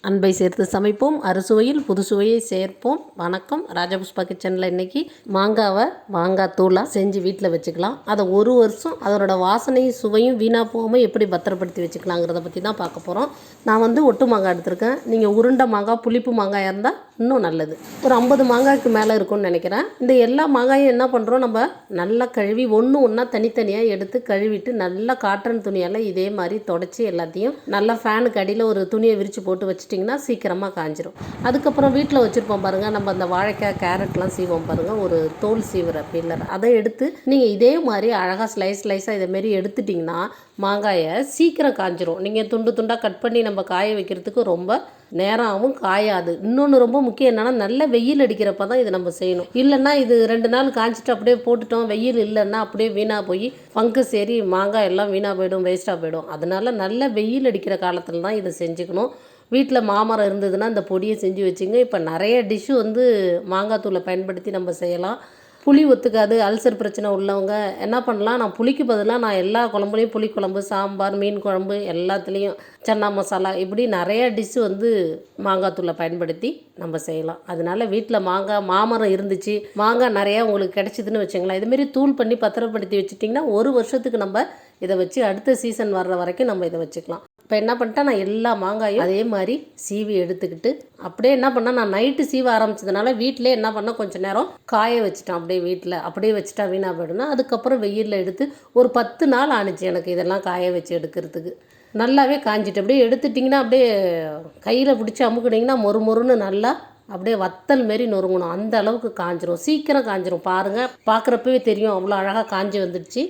அன்பை சேர்த்து சமைப்போம், அறுசுவையில் புதுசுவையை சேர்ப்போம். வணக்கம். ராஜபுஷ்பா கிச்சனில் இன்றைக்கி மாங்காய் தூளாக செஞ்சு வீட்டில் வச்சுக்கலாம். அதை ஒரு வருஷம் அதோட வாசனையும் சுவையும் வீணாக போகாமல் எப்படி பத்திரப்படுத்தி வச்சுக்கலாங்கிறத பற்றி தான் பார்க்க போகிறோம். நான் ஒட்டு மாங்காய் எடுத்திருக்கேன். நீங்கள் உருண்டை மாங்காய், புளிப்பு மாங்காயாக இருந்தால் இன்னும் நல்லது. ஒரு 50 மாங்காய்க்கு மேலே இருக்கும்னு நினைக்கிறேன். இந்த எல்லா மாங்காயும் என்ன பண்ணுறோம், நம்ம நல்லா கழுவி ஒன்றா தனித்தனியாக எடுத்து கழுவிட்டு நல்லா காட்டன் துணியால் இதே மாதிரி தொடச்சி எல்லாத்தையும் நல்லா ஃபேனுக்கு அடியில் ஒரு துணியை விரித்து போட்டு வச்சுட்டிங்கன்னா சீக்கிரமாக காஞ்சிரும். அதுக்கப்புறம் வீட்டில் வச்சுருப்போம் பாருங்கள், நம்ம அந்த வாழைக்காய், கேரட்லாம் சீவோம் பாருங்கள், ஒரு தோல் சீவுற பில்லர், அதை எடுத்து நீங்கள் இதே மாதிரி அழகாக ஸ்லைஸாக இதேமாரி எடுத்துட்டிங்கன்னா மாங்காயை சீக்கிரம் காஞ்சிரும். நீங்கள் துண்டு துண்டாக கட் பண்ணி நம்ம காய வைக்கிறதுக்கு ரொம்ப நேரமாகவும் காயாது. இன்னொன்று ரொம்ப முக்கியம் என்னென்னா, நல்ல வெயில் அடிக்கிறப்ப தான் இதை நம்ம செய்யணும். இல்லைன்னா இது 2 நாள் காய்ச்சிட்டு அப்படியே போட்டுட்டோம், வெயில் இல்லைன்னா அப்படியே வீணாக போய் பங்கு சரி மாங்காய் எல்லாம் வீணாக போயிடும், வேஸ்ட்டாக போயிடும். அதனால் நல்ல வெயில் அடிக்கிற காலத்தில் தான் இதை செஞ்சுக்கணும். வீட்டில் மாமரம் இருந்ததுன்னா இந்த பொடியை செஞ்சு வச்சுங்க. இப்போ நிறைய டிஷ்ஷு மாங்காய் தூளை பயன்படுத்தி நம்ம செய்யலாம். புளி ஒத்துக்காது, அல்சர் பிரச்சனை உள்ளவங்க என்ன பண்ணலாம், நான் புளிக்கு பதிலாக நான் எல்லா குழம்புலையும் புளிக்குழம்பு, சாம்பார், மீன் குழம்பு எல்லாத்துலேயும் சன்னா மசாலா இப்படி நிறைய டிஷ்ஷு மாங்காய் தூளை பயன்படுத்தி நம்ம செய்யலாம். அதனால் வீட்டில் மாமரம் இருந்துச்சு, மாங்காய் நிறையா உங்களுக்கு கிடச்சிதுன்னு வச்சுங்களேன், இதுமாரி தூள் பண்ணி பத்திரப்படுத்தி வச்சுட்டிங்கன்னா ஒரு வருஷத்துக்கு நம்ம இதை வச்சு அடுத்த சீசன் வர்ற வரைக்கும் நம்ம இதை வச்சுக்கலாம். இப்போ என்ன பண்ணிட்டேன், நான் எல்லா மாங்காயும் அதே மாதிரி சீவி எடுத்துக்கிட்டு அப்படியே என்ன பண்ணேன், நான் நைட்டு சீவ ஆரம்பிச்சதுனால வீட்டிலே என்ன பண்ணேன், கொஞ்சம் நேரம் காய வச்சுட்டேன். அப்படியே வீட்டில் அப்படியே வச்சுட்டா வீணாக போயிடுனா, அதுக்கப்புறம் வெயிலில் எடுத்து ஒரு 10 நாள் ஆணுச்சு எனக்கு இதெல்லாம் காய வச்சு எடுக்கிறதுக்கு. நல்லாவே காஞ்சிட்டு அப்படியே எடுத்துட்டிங்கன்னா அப்படியே கையில் பிடிச்சி அமுக்குனிங்கன்னா மொறுன்னு நல்லா அப்படியே வத்தல் மாரி நொறுங்கணும். அந்த அளவுக்கு காஞ்சிரும், சீக்கிரம் காஞ்சிரும். பாருங்கள், பார்க்குறப்பவே தெரியும் அவ்வளோ அழகாக காஞ்சி வந்துடுச்சு.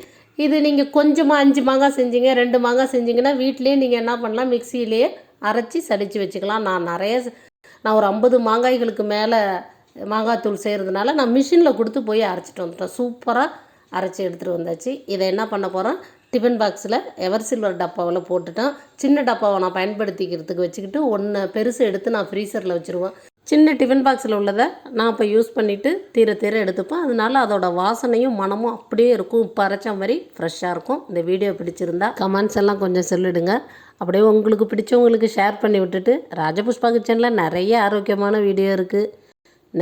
இது நீங்கள் கொஞ்சமாக 5 மாங்காய் செஞ்சீங்க, 2 மாங்காய் செஞ்சிங்கன்னா வீட்டிலே நீங்கள் என்ன பண்ணலாம், மிக்சியிலேயே அரைச்சி சடித்து வச்சுக்கலாம். நான் ஒரு 50 மாங்காய்களுக்கு மேலே மாங்காய் தூள் செய்கிறதுனால நான் மிஷினில் கொடுத்து போய் அரைச்சிட்டு வந்துட்டேன். சூப்பராக அரைச்சி எடுத்துகிட்டு வந்தாச்சு. இதை என்ன பண்ண போகிறேன், டிஃபன் பாக்ஸில் எவர் சில்வர் டப்பாவில் போட்டுட்டேன். சின்ன டப்பாவை நான் பயன்படுத்திக்கிறதுக்கு வச்சுக்கிட்டு ஒன்று பெருசு எடுத்து நான் ஃப்ரீசரில் வச்சுருவேன். சின்ன டிஃபன் பாக்ஸில் உள்ளதை நான் இப்போ யூஸ் பண்ணிவிட்டு தீர எடுத்துப்பேன். அதனால அதோட வாசனையும் மனமும் அப்படியே இருக்கும், இப்போ அரைச்ச மாதிரி ஃப்ரெஷ்ஷாக இருக்கும். இந்த வீடியோ பிடிச்சிருந்தா கமெண்ட்ஸ் எல்லாம் கொஞ்சம் சொல்லிடுங்க. அப்படியே உங்களுக்கு பிடிச்சவங்களுக்கு ஷேர் பண்ணி விட்டுட்டு, ராஜபுஷ்பா கிச்சனில் நிறைய ஆரோக்கியமான வீடியோ இருக்குது.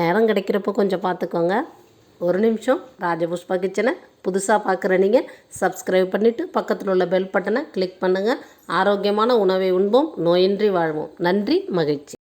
நேரம் கிடைக்கிறப்போ கொஞ்சம் பார்த்துக்கோங்க. ஒரு நிமிஷம் ராஜபுஷ்பா கிச்சனை புதுசாக பார்க்குற நீங்கள் சப்ஸ்கிரைப் பண்ணிவிட்டு பக்கத்தில் உள்ள பெல் பட்டனை கிளிக் பண்ணுங்கள். ஆரோக்கியமான உணவை உண்போம், நோயின்றி வாழ்வோம். நன்றி, மகிழ்ச்சி.